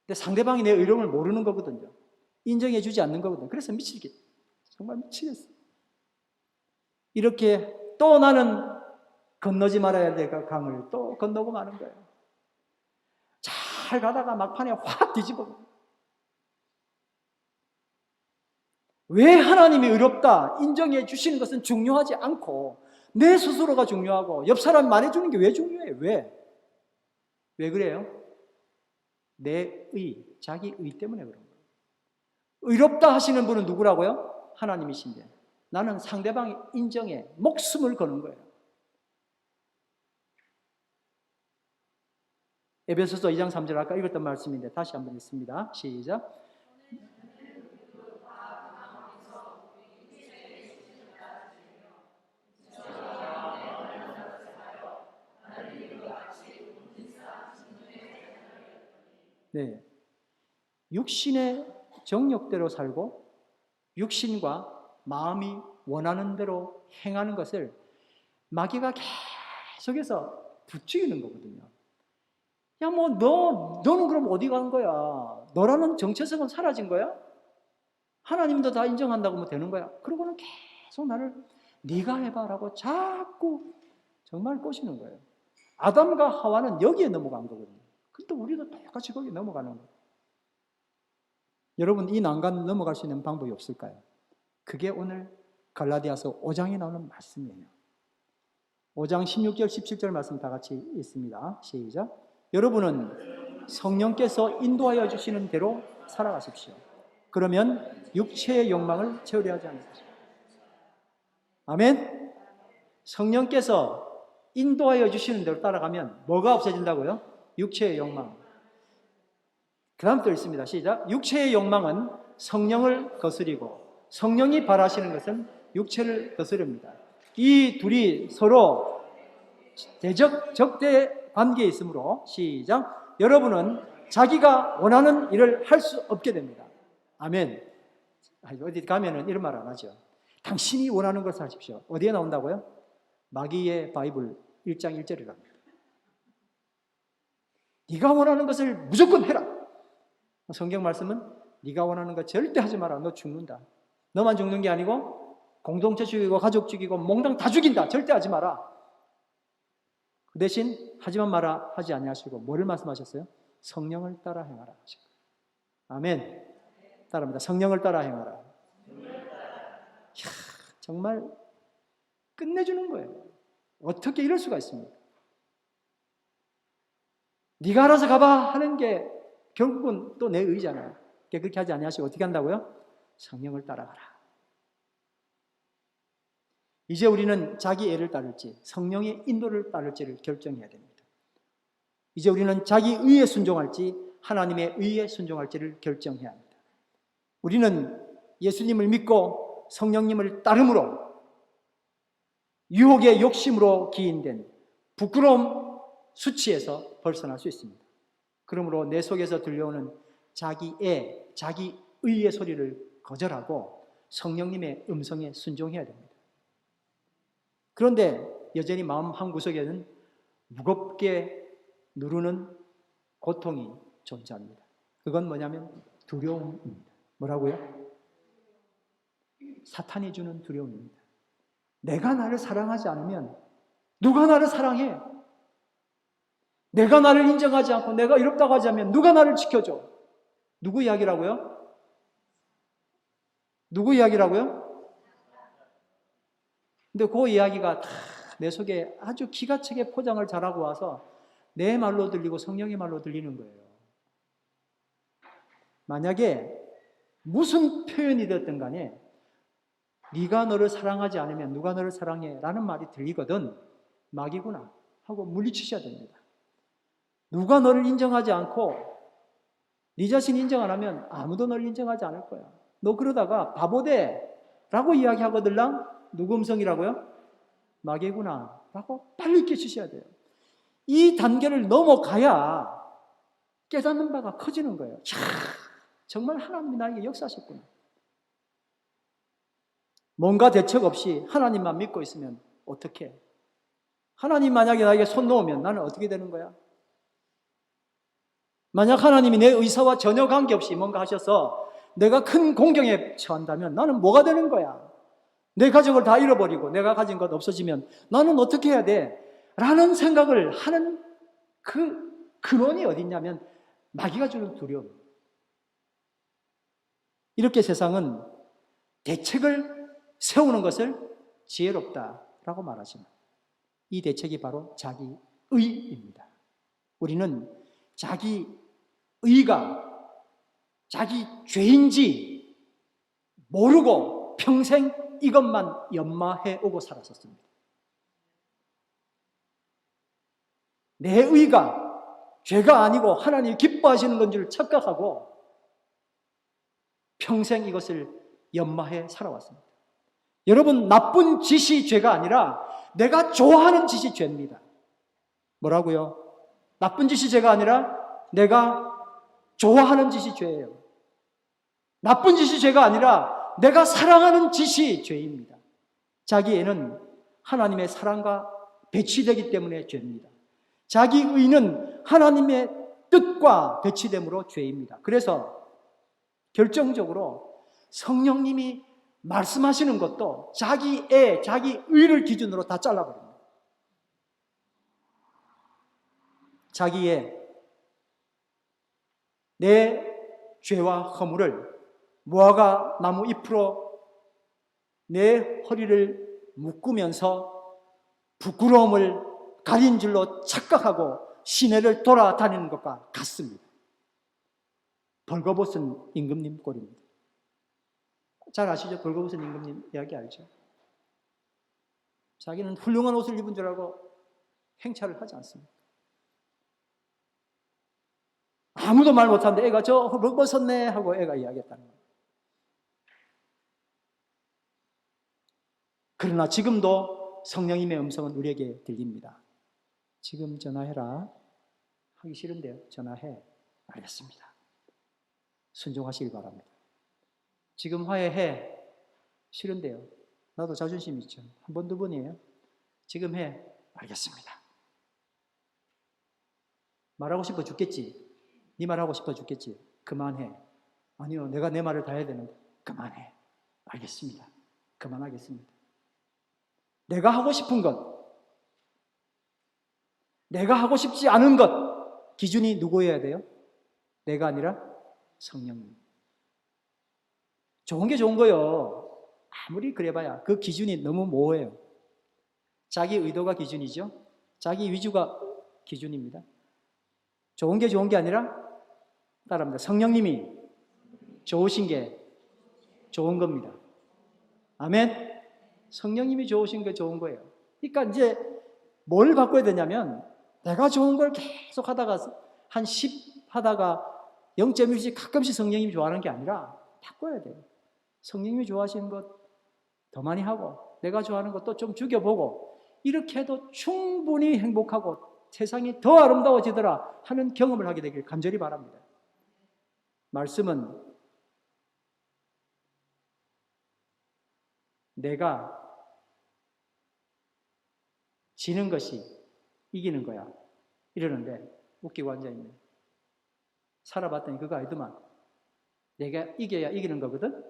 근데 상대방이 내 의로움을 모르는 거거든요. 인정해 주지 않는 거거든요. 그래서 미치겠어요. 정말 미치겠어요. 이렇게 또 나는 건너지 말아야 될 강을 또 건너고 마는 거예요. 잘 가다가 막판에 확 뒤집어. 왜 하나님이 의롭다 인정해 주시는 것은 중요하지 않고 내 스스로가 중요하고 옆 사람 말해주는 게 왜 중요해요? 왜 그래요? 내 의, 자기 의 때문에 그런 거예요. 의롭다 하시는 분은 누구라고요? 하나님이신데 나는 상대방의 인정에 목숨을 거는 거예요. 에베소서 2장 3절 아까 읽었던 말씀인데 다시 한번 읽습니다. 시작. 네, 육신의 정욕대로 살고 육신과 마음이 원하는 대로 행하는 것을 마귀가 계속해서 부추기는 거거든요. 야, 뭐 너는 그럼 어디 간 거야? 너라는 정체성은 사라진 거야? 하나님도 다 인정한다고 뭐 되는 거야? 그러고는 계속 나를 네가 해봐라고 자꾸 정말 꼬시는 거예요. 아담과 하와는 여기에 넘어간 거거든요. 근데 우리도 똑같이 거기에 넘어가는 거예요. 여러분, 이 난간 넘어갈 수 있는 방법이 없을까요? 그게 오늘 갈라디아서 5장에 나오는 말씀이에요. 5장 16절, 17절 말씀 다 같이 읽습니다. 시작. 여러분은 성령께서 인도하여 주시는 대로 살아가십시오. 그러면 육체의 욕망을 채우려 하지 않으십시오. 아멘. 성령께서 인도하여 주시는 대로 따라가면 뭐가 없어진다고요? 육체의 욕망. 그 다음 또 있습니다. 시작. 육체의 욕망은 성령을 거스리고 성령이 바라시는 것은 육체를 거스릅니다. 이 둘이 서로 적대 관계에 있으므로 시작. 여러분은 자기가 원하는 일을 할 수 없게 됩니다. 아멘. 어디 가면은 이런 말 안 하죠. 당신이 원하는 것을 하십시오. 어디에 나온다고요? 마귀의 바이블 1장 1절이랍니다. 네가 원하는 것을 무조건 해라. 성경 말씀은 네가 원하는 거 절대 하지 마라. 너 죽는다. 너만 죽는 게 아니고 공동체 죽이고 가족 죽이고 몽땅 다 죽인다. 절대 하지 마라. 그 대신 하지만 마라 하지 아니하시고 뭐를 말씀하셨어요? 성령을 따라 행하라 하시고. 아멘. 따라합니다. 성령을 따라 행하라. 이야, 정말 끝내주는 거예요. 어떻게 이럴 수가 있습니까? 네가 알아서 가봐 하는 게 결국은 또 내 의잖아요. 그렇게 하지 아니하시고 어떻게 한다고요? 성령을 따라가라. 이제 우리는 자기 애를 따를지 성령의 인도를 따를지를 결정해야 됩니다. 이제 우리는 자기 의에 순종할지 하나님의 의에 순종할지를 결정해야 합니다. 우리는 예수님을 믿고 성령님을 따름으로 유혹의 욕심으로 기인된 부끄러움 수치에서 벗어날 수 있습니다. 그러므로 내 속에서 들려오는 자기의, 자기 의의 소리를 거절하고 성령님의 음성에 순종해야 됩니다. 그런데 여전히 마음 한구석에는 무겁게 누르는 고통이 존재합니다. 그건 뭐냐면 두려움입니다. 뭐라고요? 사탄이 주는 두려움입니다. 내가 나를 사랑하지 않으면 누가 나를 사랑해? 내가 나를 인정하지 않고 내가 이롭다고 하지 않으면 누가 나를 지켜줘? 누구 이야기라고요? 누구 이야기라고요? 근데 그 이야기가 다 내 속에 아주 기가 차게 포장을 잘하고 와서 내 말로 들리고 성령의 말로 들리는 거예요. 만약에 무슨 표현이 됐든 간에 네가 너를 사랑하지 않으면 누가 너를 사랑해? 라는 말이 들리거든 마귀구나 하고 물리치셔야 됩니다. 누가 너를 인정하지 않고 네 자신 인정 안 하면 아무도 너를 인정하지 않을 거야. 너 그러다가 바보돼라고 이야기하거들랑 누구 음성이라고요? 마귀구나 라고 빨리 깨치셔야 돼요. 이 단계를 넘어가야 깨닫는 바가 커지는 거예요. 야, 정말 하나님이 나에게 역사하셨구나. 뭔가 대책 없이 하나님만 믿고 있으면 어떻게? 하나님 만약에 나에게 손 놓으면 나는 어떻게 되는 거야? 만약 하나님이 내 의사와 전혀 관계없이 뭔가 하셔서 내가 큰 공경에 처한다면 나는 뭐가 되는 거야? 내 가족을 다 잃어버리고 내가 가진 것 없어지면 나는 어떻게 해야 돼? 라는 생각을 하는 그 근원이 어디 있냐면 마귀가 주는 두려움. 이렇게 세상은 대책을 세우는 것을 지혜롭다라고 말하지만 이 대책이 바로 자기의입니다. 우리는 자기의가 자기 죄인지 모르고 평생 이것만 연마해 오고 살았었습니다. 내 의가 죄가 아니고 하나님이 기뻐하시는 건 줄 착각하고 평생 이것을 연마해 살아왔습니다. 여러분, 나쁜 짓이 죄가 아니라 내가 좋아하는 짓이 죄입니다. 뭐라고요? 나쁜 짓이 죄가 아니라 내가 좋아하는 짓이 죄예요. 나쁜 짓이 죄가 아니라 내가 사랑하는 짓이 죄입니다. 자기 애는 하나님의 사랑과 배치되기 때문에 죄입니다. 자기 의는 하나님의 뜻과 배치됨으로 죄입니다. 그래서 결정적으로 성령님이 말씀하시는 것도 자기 애, 자기 의를 기준으로 다 잘라버립니다. 자기의 내 죄와 허물을 무화과 나무 잎으로 내 허리를 묶으면서 부끄러움을 가린 줄로 착각하고 시내를 돌아다니는 것과 같습니다. 벌거벗은 임금님 꼴입니다. 잘 아시죠? 벌거벗은 임금님 이야기 알죠? 자기는 훌륭한 옷을 입은 줄 알고 행차를 하지 않습니다. 아무도 말 못하는데 애가 저 벌거벗었네 하고 애가 이야기했다는 거예요. 그러나 지금도 성령님의 음성은 우리에게 들립니다. 지금 전화해라. 하기 싫은데요. 전화해. 알겠습니다. 순종하시길 바랍니다. 지금 화해해. 싫은데요. 나도 자존심 있죠. 한 번, 두 번이에요. 지금 해. 알겠습니다. 말하고 싶어 죽겠지. 네 말하고 싶어 죽겠지. 그만해. 아니요. 내가 내 말을 다 해야 되는데. 그만해. 알겠습니다. 그만하겠습니다. 내가 하고 싶은 것, 내가 하고 싶지 않은 것, 기준이 누구여야 돼요? 내가 아니라 성령님. 좋은 게 좋은 거요. 아무리 그래봐야 그 기준이 너무 모호해요. 자기 의도가 기준이죠. 자기 위주가 기준입니다. 좋은 게 좋은 게 아니라 따라합니다. 성령님이 좋으신 게 좋은 겁니다. 아멘. 성령님이 좋으신 게 좋은 거예요. 그러니까 이제 뭘 바꿔야 되냐면 내가 좋은 걸 계속 하다가 한 10 하다가 0.1씩 가끔씩 성령님이 좋아하는 게 아니라 바꿔야 돼요. 성령님이 좋아하시는 것 더 많이 하고 내가 좋아하는 것도 좀 죽여보고 이렇게 해도 충분히 행복하고 세상이 더 아름다워지더라 하는 경험을 하게 되길 간절히 바랍니다. 말씀은 내가 지는 것이 이기는 거야 이러는데 웃기고 앉아있네. 살아봤더니 그거 아니더만. 내가 이겨야 이기는 거거든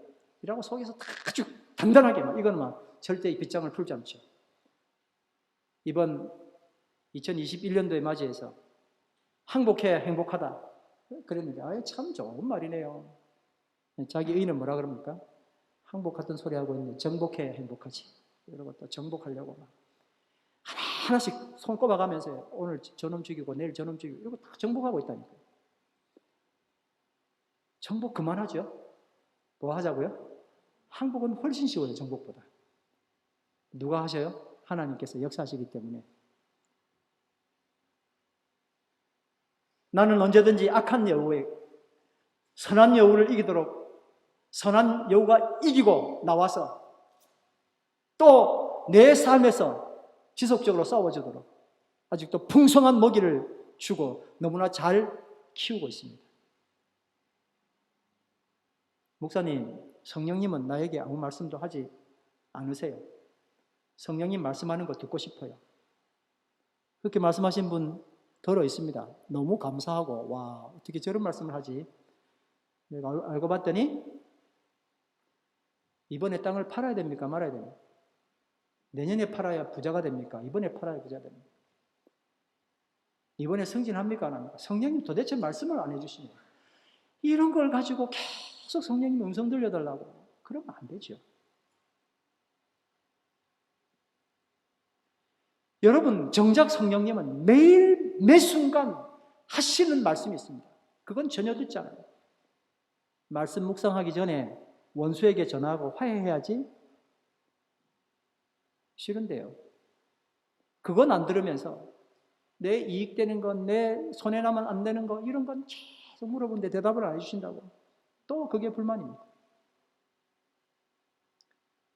이라고 속에서 아주 단단하게 이거는 절대 이 빗장을 풀지 않죠. 이번 2021년도에 맞이해서 항복해야 행복하다 그랬는데 참 좋은 말이네요. 자기 의는 뭐라 그럽니까? 항복 같은 소리 하고 있는데 정복해야 행복하지. 이러고 또 정복하려고 하나씩 손 꼽아가면서 오늘 저놈 죽이고 내일 저놈 죽이고 이거 다 정복하고 있다니까요. 정복 그만하죠. 뭐 하자고요? 항복은 훨씬 쉬워요. 정복보다. 누가 하셔요? 하나님께서 역사하시기 때문에 나는 언제든지 악한 여우에 선한 여우를 이기도록 선한 여우가 이기고 나와서 또 내 삶에서 지속적으로 싸워주도록 아직도 풍성한 먹이를 주고 너무나 잘 키우고 있습니다. 목사님, 성령님은 나에게 아무 말씀도 하지 않으세요. 성령님 말씀하는 거 듣고 싶어요. 그렇게 말씀하신 분 들어 있습니다. 너무 감사하고, 와, 어떻게 저런 말씀을 하지? 내가 알고 봤더니 이번에 땅을 팔아야 됩니까? 말아야 됩니까? 내년에 팔아야 부자가 됩니까? 이번에 팔아야 부자가 됩니까? 이번에 승진합니까? 안 합니까? 성령님 도대체 말씀을 안 해주시네요. 이런 걸 가지고 계속 성령님 음성 들려달라고 그러면 안 되죠. 여러분, 정작 성령님은 매일 매 순간 하시는 말씀이 있습니다. 그건 전혀 듣지 않아요. 말씀 묵상하기 전에 원수에게 전화하고 화해해야지 싫은데요. 그건 안 들으면서 내 이익되는 건, 내 손해 나면 안 되는 거, 이런 건 계속 물어보는데 대답을 안 해주신다고. 또 그게 불만입니다.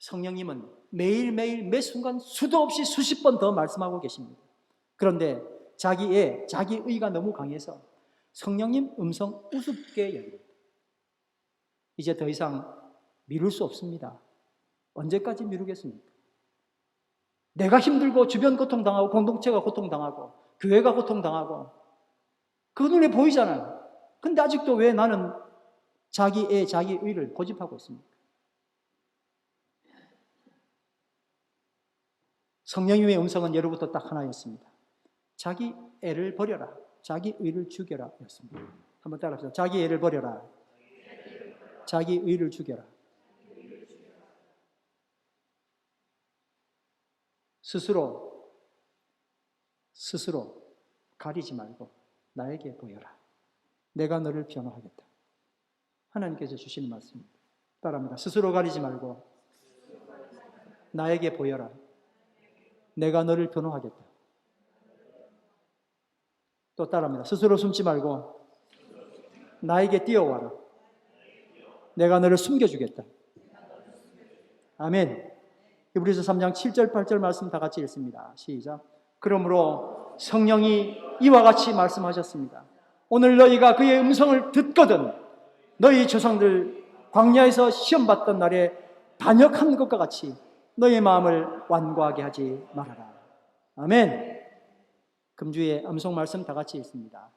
성령님은 매일매일 매 순간 수도 없이 수십 번 더 말씀하고 계십니다. 그런데 자기의가 너무 강해서 성령님 음성 우습게 여깁니다. 이제 더 이상 미룰 수 없습니다. 언제까지 미루겠습니까? 내가 힘들고 주변 고통당하고 공동체가 고통당하고 교회가 고통당하고 그 눈에 보이잖아요. 근데 아직도 왜 나는 자기의를 고집하고 있습니까? 성령님의 음성은 예로부터 딱 하나였습니다. 자기 애를 버려라. 자기 의를 죽여라 였습니다. 한번 따라합시다. 자기 애를 버려라. 자기 의를 죽여라. 스스로 가리지 말고 나에게 보여라. 내가 너를 변호하겠다. 하나님께서 주시는 말씀입니다. 따라합니다. 스스로 가리지 말고 나에게 보여라. 내가 너를 변호하겠다. 또 따라합니다. 스스로 숨지 말고 나에게 뛰어와라. 내가 너를 숨겨주겠다. 아멘. 히브리서 3장 7절 8절 말씀 다 같이 읽습니다. 시작. 그러므로 성령이 이와 같이 말씀하셨습니다. 오늘 너희가 그의 음성을 듣거든 너희 조상들 광야에서 시험받던 날에 반역한 것과 같이 너희 마음을 완고하게 하지 말아라. 아멘. 금주의 암송 말씀 다 같이 읽습니다.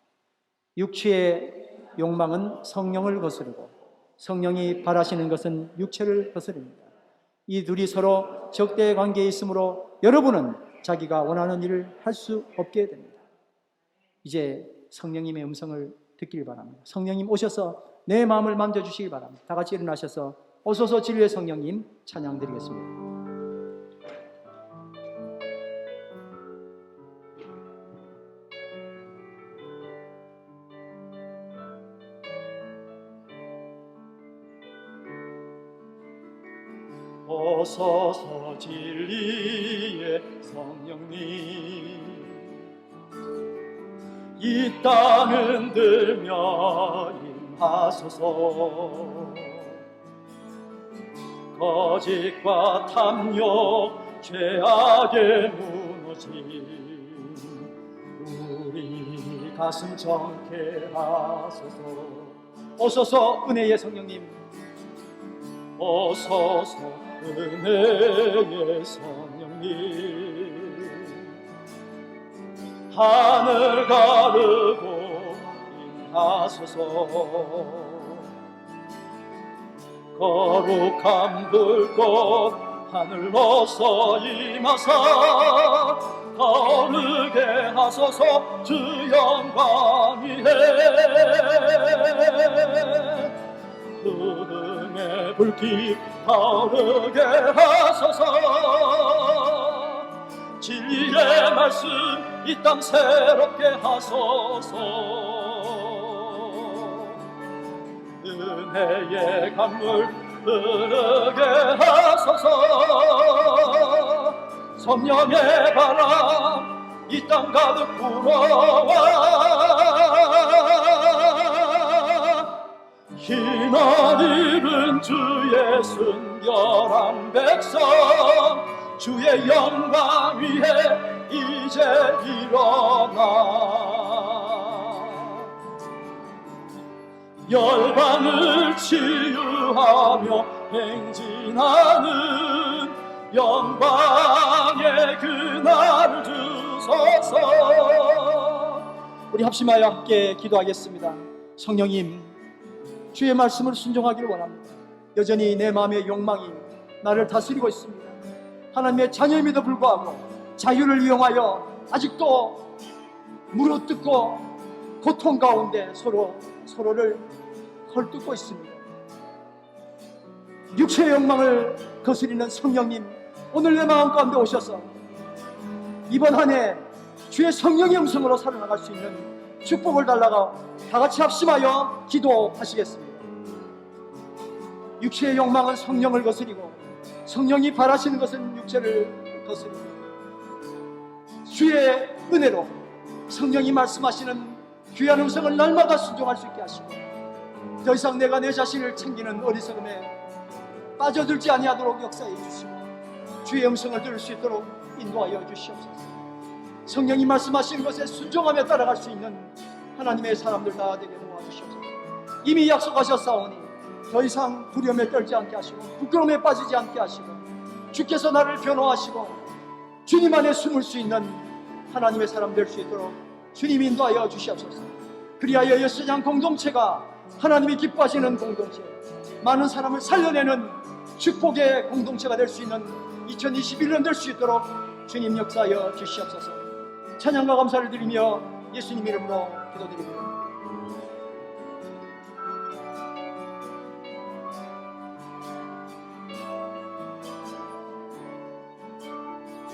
육체의 욕망은 성령을 거스르고 성령이 바라시는 것은 육체를 거스릅니다. 이 둘이 서로 적대 관계에 있으므로 여러분은 자기가 원하는 일을 할 수 없게 됩니다. 이제 성령님의 음성을 듣길 바랍니다. 성령님 오셔서 내 마음을 만져주시길 바랍니다. 다 같이 일어나셔서 오소서 진리의 성령님 찬양 드리겠습니다. 오소서 진리의 성령님 이 땅 흔들며 임하소서 거짓과 탐욕 죄악에 무너진 우리 가슴 정케 하소서 오소서 은혜의 성령님 오소서 은혜의 성령님 하늘 가르고 임하소서 거룩한 불꽃 하늘로서 임하사 거르게 하소서 주 영광 위에 그등의 불길 타오르게 하소서 진리의 말씀 이 땅 새롭게 하소서 은혜의 강물 흐르게 하소서 성령의 바람 이 땅 가득 불어와 주의 순결한 백성 주의 영광 위에 이제 일어나 열방을 치유하며 행진하는 영광의 그날을 주소서. 우리 합심하여 함께 기도하겠습니다. 성령님, 주의 말씀을 순종하기를 원합니다. 여전히 내 마음의 욕망이 나를 다스리고 있습니다. 하나님의 자녀임에도 불구하고 자유를 이용하여 아직도 물어뜯고 고통 가운데 서로를 헐뜯고 있습니다. 육체의 욕망을 거스리는 성령님, 오늘 내 마음 가운데 오셔서 이번 한 해 주의 성령의 음성으로 살아나갈 수 있는 축복을 달라가 다 같이 합심하여 기도하시겠습니다. 육체의 욕망은 성령을 거스리고 성령이 바라시는 것은 육체를 거스리고 주의 은혜로 성령이 말씀하시는 귀한 음성을 날마다 순종할 수 있게 하시고 더 이상 내가 내 자신을 챙기는 어리석음에 빠져들지 아니하도록 역사해 주시고 주의 음성을 들을 수 있도록 인도하여 주시옵소서. 성령이 말씀하시는 것에 순종하며 따라갈 수 있는 하나님의 사람들 다 되게 도와주시옵소서. 이미 약속하셨사오니 더 이상 두려움에 떨지 않게 하시고 부끄러움에 빠지지 않게 하시고 주께서 나를 변호하시고 주님 안에 숨을 수 있는 하나님의 사람 될 수 있도록 주님 인도하여 주시옵소서. 그리하여 예수장 공동체가 하나님이 기뻐하시는 공동체, 많은 사람을 살려내는 축복의 공동체가 될 수 있는 2021년 될 수 있도록 주님 역사하여 주시옵소서. 찬양과 감사를 드리며 예수님 이름으로 기도드립니다.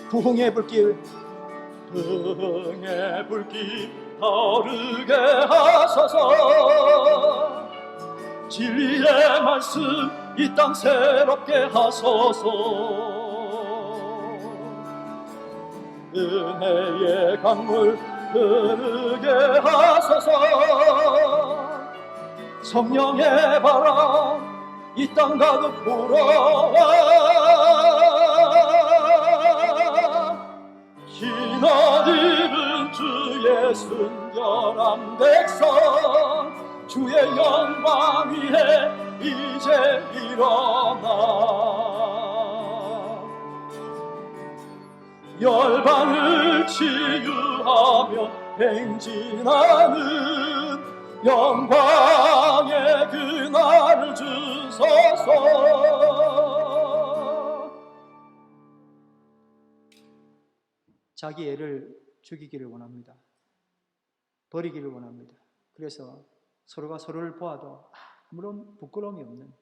부흥의 불길, 부흥의 불길 타오르게 하소서. 진리의 말씀 이 땅 새롭게 하소서. 은혜의 강물 흐르게 하소서. 성령의 바람 이 땅 가득 불어와 흰옷 입은 주의 순결한 백성 주의 영광 위에 이제 일어나 열방을 치유하며 행진하는 영광의 그날을 주소서. 자기 애를 죽이기를 원합니다. 버리기를 원합니다. 그래서 서로가 서로를 보아도 아무런 부끄러움이 없는,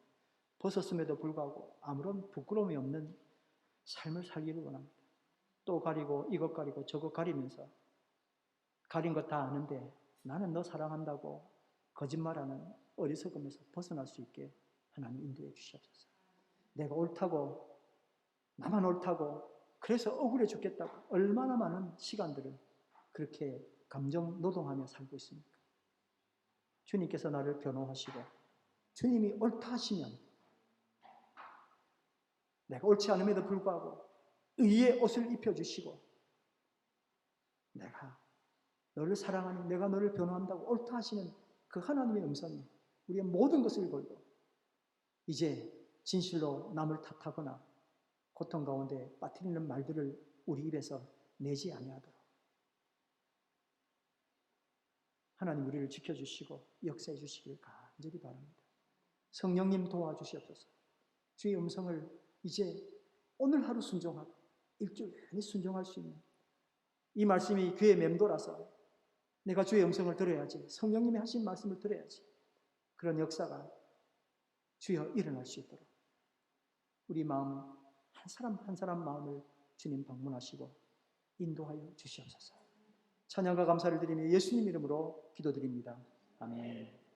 벗었음에도 불구하고 아무런 부끄러움이 없는 삶을 살기를 원합니다. 또 가리고 이것 가리고 저것 가리면서 가린 것 다 아는데 나는 너 사랑한다고 거짓말하는 어리석음에서 벗어날 수 있게 하나님 인도해 주시옵소서. 내가 옳다고, 나만 옳다고, 그래서 억울해 죽겠다고 얼마나 많은 시간들을 그렇게 감정 노동하며 살고 있습니까? 주님께서 나를 변호하시고 주님이 옳다 하시면 내가 옳지 않음에도 불구하고 의의 옷을 입혀주시고 내가 너를 사랑하니 내가 너를 변호한다고 옳다 하시는 그 하나님의 음성이 우리의 모든 것을 걸고 이제 진실로 남을 탓하거나 고통 가운데 빠뜨리는 말들을 우리 입에서 내지 아니하도록 하나님 우리를 지켜주시고 역사해 주시길 간절히 바랍니다. 성령님 도와주시옵소서. 주의 음성을 이제 오늘 하루 순종하고 일주일 내내 순종할 수 있는 이 말씀이 귀에 맴돌아서 내가 주의 음성을 들어야지, 성령님이 하신 말씀을 들어야지, 그런 역사가 주여 일어날 수 있도록 우리 마음 한 사람 한 사람 마음을 주님 방문하시고 인도하여 주시옵소서. 찬양과 감사를 드리며 예수님 이름으로 기도드립니다. 아멘.